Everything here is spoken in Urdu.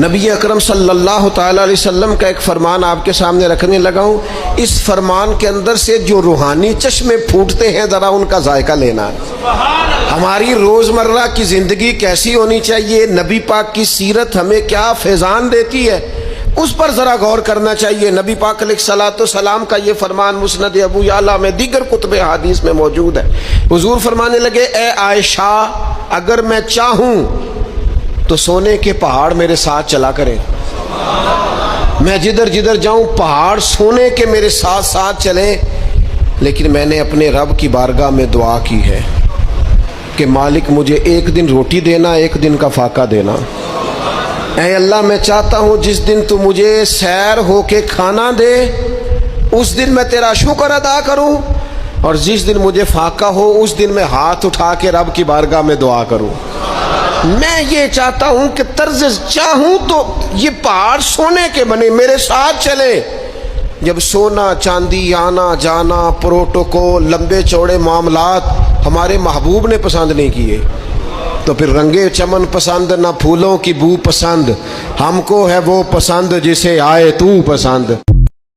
نبی اکرم صلی اللہ تعالیٰ علیہ وسلم کا ایک فرمان آپ کے سامنے رکھنے لگا ہوں. اس فرمان کے اندر سے جو روحانی چشمے پھوٹتے ہیں ذرا ان کا ذائقہ لینا ہے. ہماری روزمرہ کی زندگی کیسی ہونی چاہیے، نبی پاک کی سیرت ہمیں کیا فیضان دیتی ہے، اس پر ذرا غور کرنا چاہیے. نبی پاک علیہ الصلوۃ والسلام کا یہ فرمان مسند ابو یعلا میں دیگر کتب حدیث میں موجود ہے. حضور فرمانے لگے، اے عائشہ، اگر میں چاہوں تو سونے کے پہاڑ میرے ساتھ چلا کرے. میں جدھر جدھر جاؤں پہاڑ سونے کے میرے ساتھ ساتھ چلیں، لیکن میں نے اپنے رب کی بارگاہ میں دعا کی ہے کہ مالک مجھے ایک دن روٹی دینا، ایک دن کا فاقہ دینا. اے اللہ، میں چاہتا ہوں جس دن تو مجھے سیر ہو کے کھانا دے اس دن میں تیرا شکر ادا کروں، اور جس دن مجھے فاقہ ہو اس دن میں ہاتھ اٹھا کے رب کی بارگاہ میں دعا کروں. میں یہ چاہتا ہوں کہ طرز چاہوں تو یہ پہاڑ سونے کے بنے میرے ساتھ چلے. جب سونا چاندی آنا جانا پروٹوکول لمبے چوڑے معاملات ہمارے محبوب نے پسند نہیں کیے، تو پھر رنگے چمن پسند نہ پھولوں کی بو پسند، ہم کو ہے وہ پسند جسے آئے تو پسند.